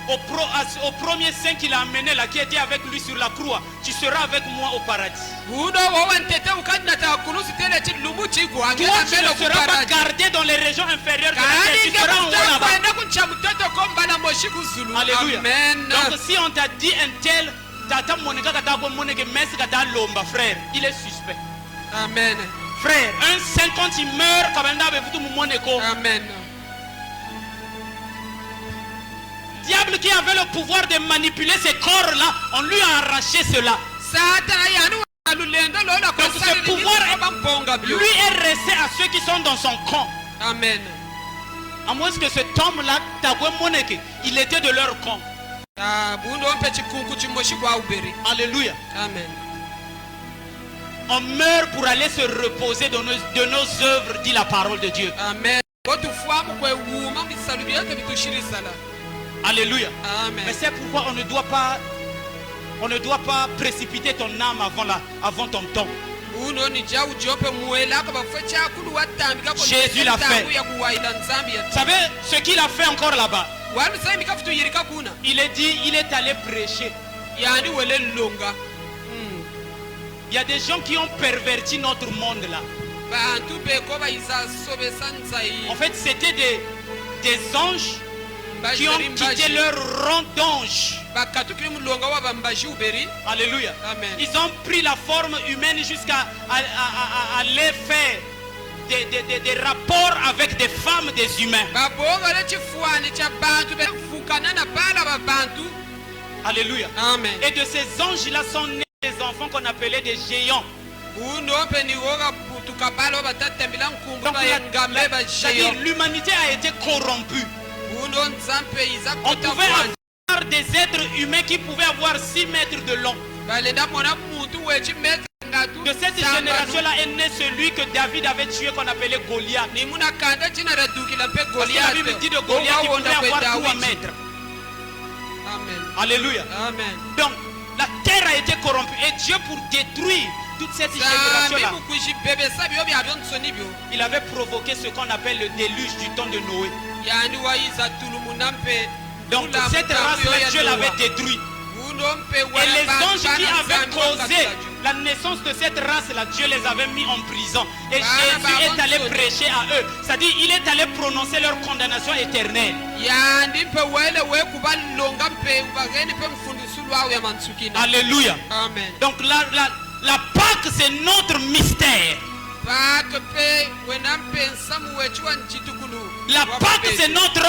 au premier saint qu'il a amené là, qui était avec lui sur la croix, tu seras avec moi au paradis. Toi, tu ne seras pas gardé dans les régions inférieures de la terre, tu seras en haut là-bas. Alléluia. Donc si on t'a dit un tel, frère, il est suspect. Amen. Frère, un saint quand il meurt, Amen. diable qui avait le pouvoir de manipuler ces corps-là, on lui a arraché cela. Donc ce pouvoir, lui est resté à ceux qui sont dans son camp. Amen. À moins que cet homme-là, il était de leur camp. Alléluia. Amen. On meurt pour aller se reposer de nos œuvres, dit la parole de Dieu. Amen. Alléluia. Amen. Mais c'est pourquoi on ne doit pas précipiter ton âme avant ton temps. Jésus l'a fait. Vous savez ce qu'il a fait encore là-bas? Il est allé prêcher. Il y a des gens qui ont perverti notre monde là. En fait, c'était des anges qui ont quitté leur rang d'ange. Alléluia. Amen. Ils ont pris la forme humaine jusqu'à aller faire des rapports avec des femmes, des humains. Alléluia. Amen. Et de ces anges-là sont nés des enfants qu'on appelait des géants. C'est-à-dire l'humanité a été corrompue. On pouvait avoir des êtres humains qui pouvaient avoir 6 mètres de long. De cette génération-là est né celui que David avait tué qu'on appelait Goliath. Parce que la Bible dit de Goliath qu'il pouvait avoir 3 mètres. Amen. Alléluia. Amen. Donc la terre a été corrompue et Dieu pour détruire toute cette génération-là, il avait provoqué ce qu'on appelle le déluge du temps de Noé. Donc cette race-là, Dieu l'avait détruite. Et les anges qui avaient causé la naissance de cette race-là, Dieu les avait mis en prison. Et Bah, Jésus est allé bah, prêcher à eux. C'est-à-dire, il est allé prononcer leur condamnation éternelle. yandi mpe wele wekubalonga mpe ubageni mpe mfundisu lwawo ya mansukina. Alléluia. Amen. Donc la Pâque, c'est notre mystère. Pâque mpe wena mpe nsamu wechiwa nchitukulu. La Pâque, c'est notre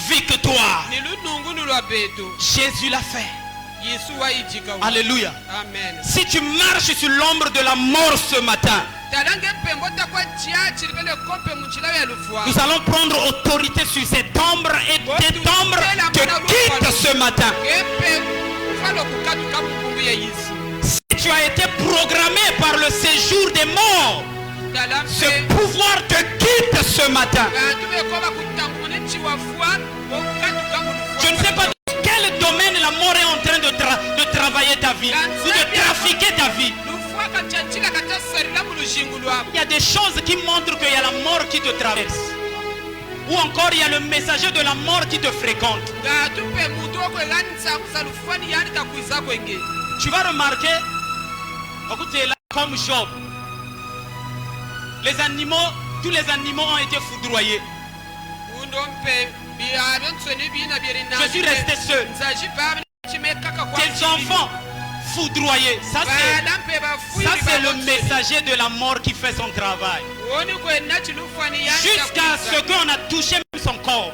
victoire. Nilunungu lwa beto. Jésus l'a fait. Yesu wa ijika wa. Alléluia. Amen. Si tu marches sur l'ombre de la mort ce matin, Talange mpe mbota kwa chia chirikele kompe mchila ya lufwa. nous allons prendre autorité sur cette ombre et cette ombre te quitte ce matin. Gempe falo kukatu kabukungu ya Yesu. Si tu as été programmé par le séjour des morts, ce Talampe. pouvoir te quitte ce matin. Je ne sais pas dans quel domaine la mort est en train de travailler ta vie ou de trafiquer ta vie. Il y a des choses qui montrent qu'il y a la mort qui te traverse. Ou encore il y a le messager de la mort qui te fréquente. Tu vas remarquer, écoutez là, comme Job, les animaux, tous les animaux ont été foudroyés. Je suis resté seul. Tes enfants foudroyés. Ça c'est le messager de la mort qui fait son travail. Jusqu'à ce qu'on a touché même son corps.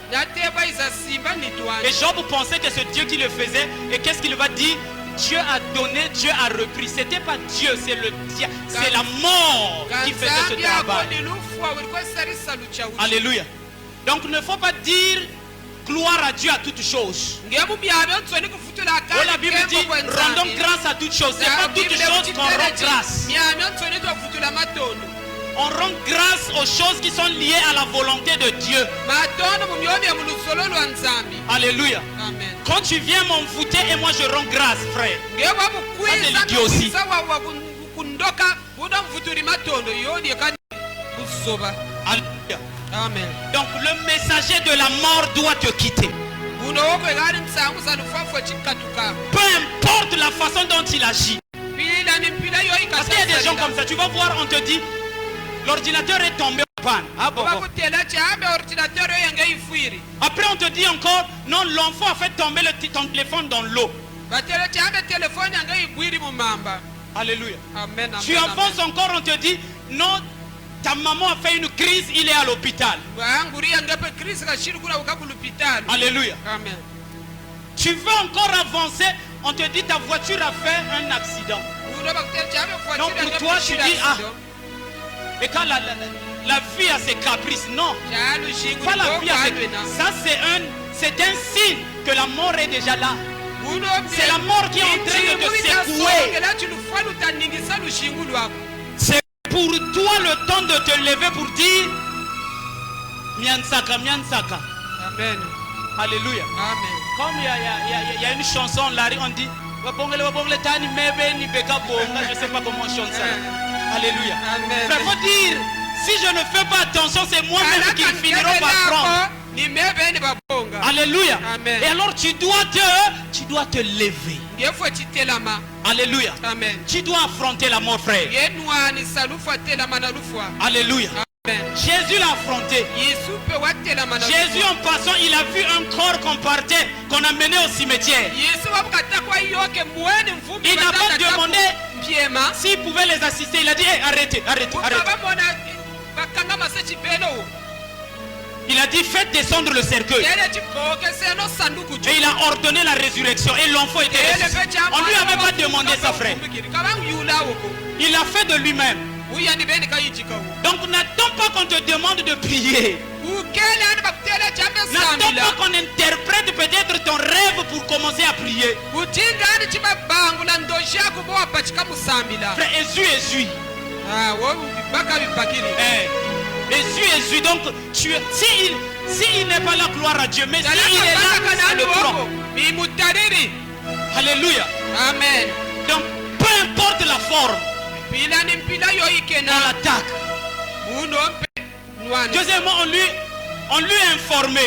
Et Job pensait que c'est Dieu qui le faisait. Et qu'est-ce qu'il va dire? Dieu a donné, Dieu a repris. C'était pas Dieu, c'est le diable, c'est la mort qui faisait ce travail. Alléluia. Donc il ne faut pas dire gloire à Dieu à toutes choses. La Bible dit rendons grâce à toutes choses. C'est pas toutes choses qu'on rend grâce. On rend grâce aux choses qui sont liées à la volonté de Dieu. Alléluia. Amen. Quand tu viens m'envoûter et moi je rends grâce, frère. C'est l'idiotie. Alléluia. Amen. Donc le messager de la mort doit te quitter. Peu importe la façon dont il agit. Parce qu'il y a des gens comme ça. Tu vas voir, on te dit l'ordinateur est tombé en panne. Ah bon, bon. Après on te dit encore non, l'enfant a fait tomber ton téléphone dans l'eau. Alléluia. Amen. Tu avances encore, on te dit non, ta maman a fait une crise, il est à l'hôpital. Alléluia. Amen. Tu veux encore avancer, on te dit ta voiture a fait un accident. Donc pour toi tu dis ah. Et quand la vie a ses caprices, non. Pas la vie a ses... Ça c'est un signe que la mort est déjà là. C'est la mort qui est en train de te secouer. C'est pour toi le temps de te lever pour dire Miansaka, Miansaka. Amen. Alléluia. Amen. Comme il y a une chanson, Larry, on dit je ne sais pas comment on chante ça. Alléluia. Amen. Il faut dire, si je ne fais pas attention, c'est moi-même qui finiront par prendre. Alléluia. Amen. Et alors tu dois te lever. Alléluia. Amen. Tu dois affronter la mort, frère. Alléluia. Amen. Jésus l'a affronté. Jésus en passant, il a vu un corps qu'on a mené au cimetière. Il n'a pas demandé s'il pouvait les assister. Il a dit hey, arrêtez. Il a dit faites descendre le cercueil. Et il a ordonné la résurrection. Et l'enfant était ressuscité. On ne lui avait pas demandé ça, frère. Il l'a fait de lui-même. Donc n'attends pas qu'on te demande de prier. N'attends pas qu'on interprète peut-être ton rêve pour commencer à prier. Frère, essuie. Essuie. Donc, s'il n'est pas là, gloire à Dieu. Mais s'il est là, c'est le prend. Alléluia. Amen. Donc, peu importe la forme, on l'attaque. Deuxièmement, on lui a informé.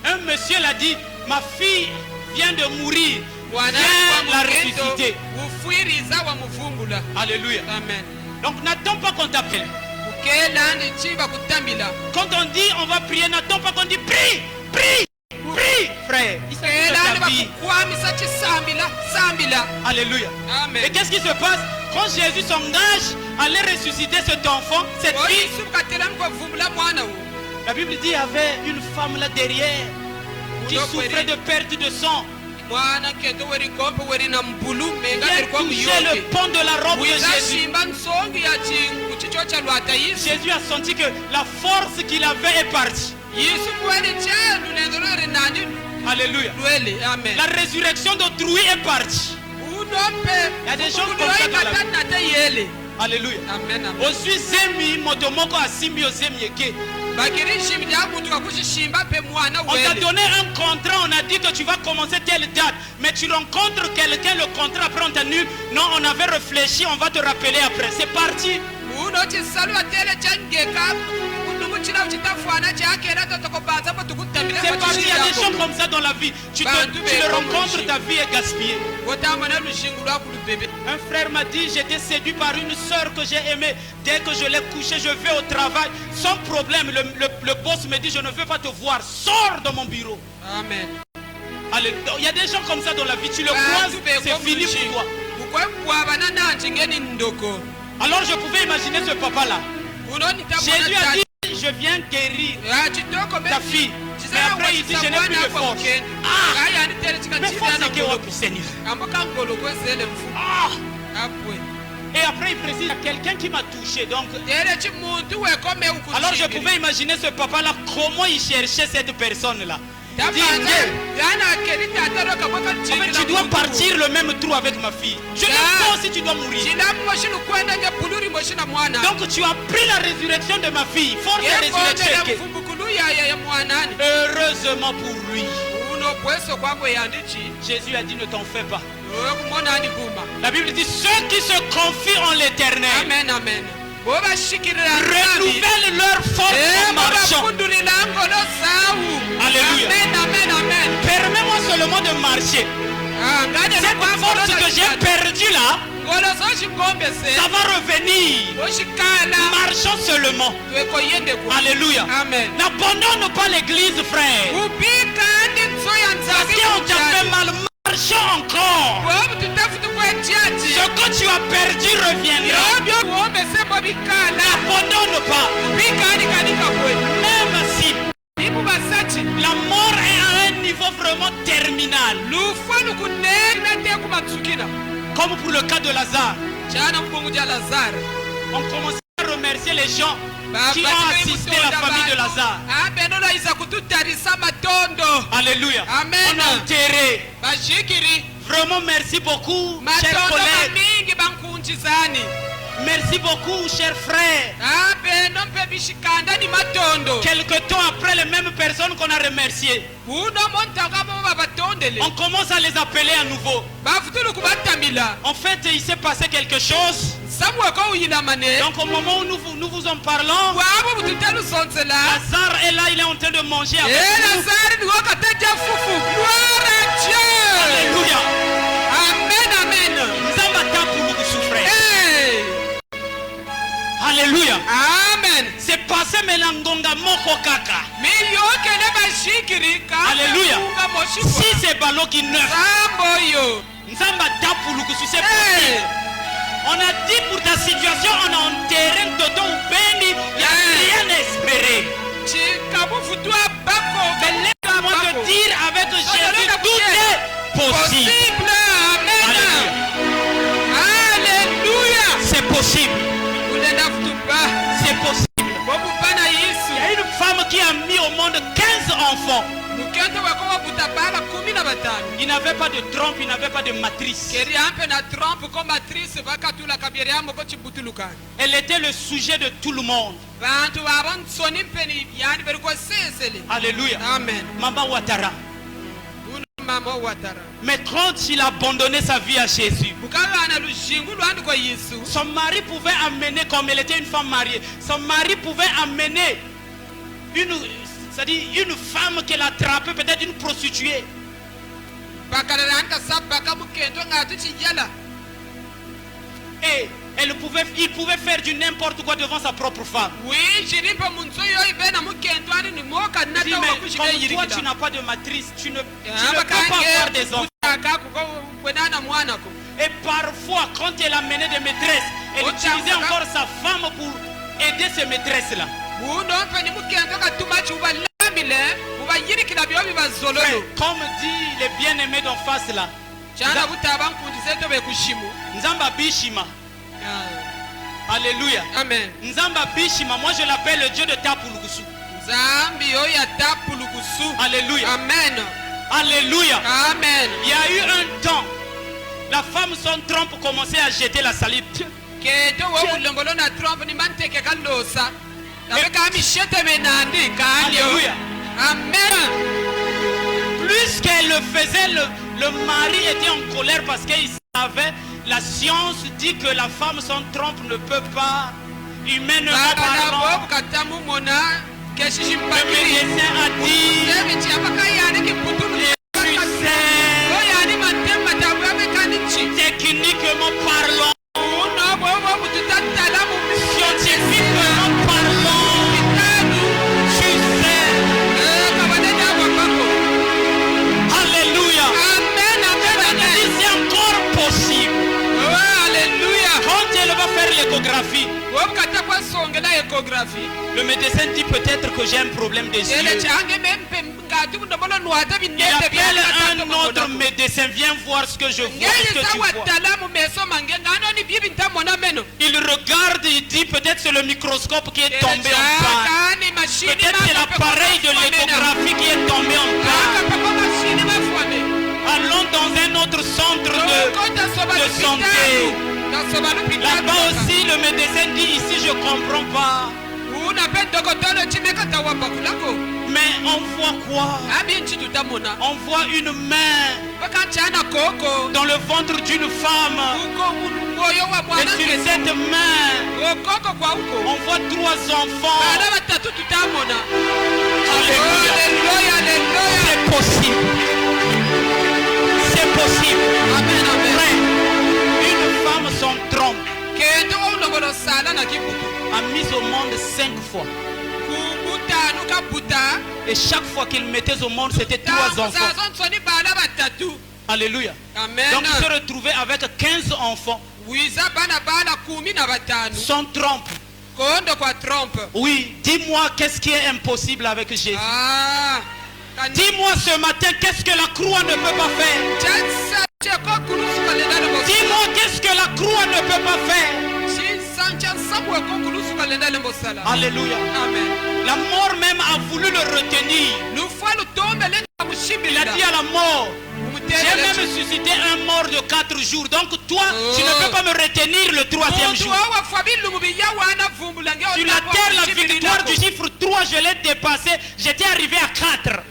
Un monsieur l'a dit, ma fille vient de mourir. vient la ressusciter. ufwiriza wamuvumbula. Alléluia. Amen. Donc n'attends pas qu'on t'appelle. Kukela ni chiba kutambila. Quand on dit on va prier, n'attends pas qu'on dit prie, prie, prie, frère. Il s'agit de Kela ta ni vie. bakukwamisa chisambila, sambila. Alléluia. Et Amen. qu'est-ce qui se passe quand Jésus s'engage à aller ressusciter cet enfant, cette fille? Yesu katela mkuvumbula mwana wu. La Bible dit qu'il y avait une femme là derrière qui souffrait de perte de sang. Mwana keto weri kompe weri na mbulu menga Il a erikwa touché le muyoke. pont de la robe de Wiza Jésus. shimba nsongi ya chingu chicho cha lwata Yesu. Jésus a senti que la force qu'il avait est partie. Yesu kweli chenu nendo lori nani Alléluia. lwele. Amen. La résurrection d'autrui est partie. Unompe. Il y a des gens comme ça dans la vie. Nate yele. Alléluia. Amen. Amen. Osui zemi motomoko asimbi ozemi eke. Bakiri shimbi ya mutu kakushimba pe mwana On t'a wele. donné un contrat, on a dit que tu vas commencer telle date, mais tu rencontres quelqu'un, le contrat après on t'annule. Non, on avait réfléchi, on va te rappeler après. C'est parti. Uno chisalu atele changeka. Unumuchina uchitafwana chakera totokobaza po tukutamile. C'est parti, il y a des gens comme ça dans la vie. Tu le rencontres, ta vie est gaspillée. Wotamana lushingu lwa kulu bebe. Un frère m'a dit, j'étais séduit par une sœur que j'ai aimée. Dès que je l'ai couchée, je vais au travail. Sans problème, le boss me dit, je ne veux pas te voir. Sors de mon bureau. Amen. Allez, il y a des gens comme ça dans la vie. Tu le croises, c'est fini pour toi. Ukwebwabana nanji ngeni ndoko. Alors je pouvais imaginer ce papa-là. Jésus a dit, je viens guérir ta fille. Mais après il dit, je n'ai plus de force. Mais force c'est que au Seigneur. Ah. Et après il précise, il y a quelqu'un qui m'a touché. Donc, alors je pouvais imaginer ce papa-là, comment il cherchait cette personne-là. Il dit, en fait, tu dois partir le même trou avec ma fille. Je ne sais pas si tu dois mourir. Donc tu as pris la résurrection de ma fille. Force de résurrection. Heureusement pour lui. Jésus a dit, ne t'en fais pas. La Bible dit, ceux qui se confient en l'éternel renouvellent leur force en marchant. Alléluia. Permets-moi seulement de marcher. Cette force que j'ai perdue là, ça va revenir. Marchons seulement. Alléluia. N'abandonne pas l'église, frère. Parce qu'on t'a fait mal, marchons encore. Ce que tu as perdu reviendra. N'abandonne pas. Même si la mort est à un niveau vraiment terminal. Comme pour le cas de Lazare. On commence à remercier les gens qui ont assisté la famille de Lazare. Alléluia. On a enterré. Vraiment merci beaucoup, chers collègues. Merci beaucoup, chers frères. Quelque temps après, les mêmes personnes qu'on a remerciées, on commence à les appeler à nouveau. En fait, il s'est passé quelque chose. Donc au moment où nous vous en parlons, Lazare est là, il est en train de manger avec nous. Alléluia. Alléluia. Amen. C'est passé melangonga moko kaka. Alléluia. Si c'est ballon qui neuf. Nzamba tapulukusu, c'est possible. On a dit pour ta situation, on a enterré Toto Ubendi, il n'y a rien à espérer. Mais laisse-moi te dire avec Jésus, tout est possible. Alléluia. C'est possible. C'est possible. Il y a une femme qui a mis au monde 15 enfants. Il n'avait pas de trompe, il n'avait pas de matrice. Elle était le sujet de tout le monde. Alléluia. Amen. Mama Ouattara. Mais quand il a abandonné sa vie à Jésus, son mari pouvait amener, comme elle était une femme mariée, son mari pouvait amener une femme qu'elle a attrapée, peut-être une prostituée. bakalelanga sabaka mukendo ngatu chiyala. Et il pouvait faire du n'importe quoi devant sa propre femme. Oui, jirimpa munzo yo ibena mukendo ani ni moka Dis, nata mais wa comme kushika toi yirikida. tu n'as pas de matrice, tu ne peux pas avoir des enfants. Kwenana mwanako. Et parfois quand elle amenait des maîtresses, elle utilisait encore sa femme pour aider ces maîtresses-là. Unompe ni mukendo katuma chuba lamile uba yirikida byo bibazololo. Comme dit les bien-aimés d'en face là, Chana butaba nkundize tobe kushimu. Nzamba Bishima. Alléluia. Amen. Nzamba Bishima, moi je l'appelle le Dieu de Tapulugusu. Zambi oya tapulugusu. Alléluia. Amen. Alléluia. Amen. Il y a eu un temps, la femme sans trompe commençait à jeter la salive. Keto wo ulongolo na Trump ni manteke kalosa. Nabeka mishete menandi kanyo. Alléluia. Amen. Plus qu'elle le faisait, le mari était en colère parce qu'il savait, la science dit que la femme sans trompe ne peut pas, humainement parlant. Le médecin a dit, techniquement parlant, scientifiquement parlant, tu sais. Alléluia. C'est encore possible. Quand elle va faire l'échographie, le médecin dit peut-être que j'ai un problème des yeux. Il appelle un autre médecin, viens voir ce que je vois, ce que tu vois. Il regarde, il dit peut-être c'est le microscope qui est tombé en panne. Peut-être c'est l'appareil de l'échographie qui est tombé en panne. Allons dans un autre centre de santé. Là-bas aussi, le médecin dit ici, je ne comprends pas. Mais on voit quoi? On voit une main dans le ventre d'une femme. Et sur cette main, on voit 3 enfants. Alléluia. C'est possible. C'est possible. Frère, une femme sans trompe a mis au monde 5 fois. Et chaque fois qu'il mettait au monde, c'était 3 enfants. Alléluia. Donc il se retrouvait avec 15 enfants. Sans trompe. Oui, dis-moi qu'est-ce qui est impossible avec Jésus. Dis-moi ce matin, qu'est-ce que la croix ne peut pas faire? Dis-moi qu'est-ce que la croix ne peut pas faire? Alléluia. Amen. La mort même a voulu le retenir. Il a dit à la mort, j'ai même suscité un mort de 4 jours. Donc toi, tu ne peux pas me retenir le 3e jour. Sur la terre, la victoire du chiffre 3, je l'ai dépassé. J'étais arrivé à 4.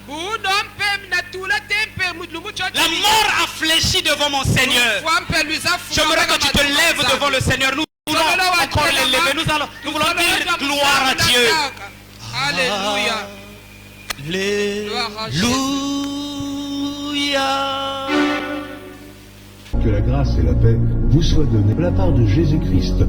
La mort a fléchi devant mon Seigneur. J'aimerais que tu te lèves devant le Seigneur. Nous voulons encore les lever. Nous voulons dire gloire à Dieu. Alléluia. Alléluia. Que la grâce et la paix vous soient données de la part de Jésus-Christ.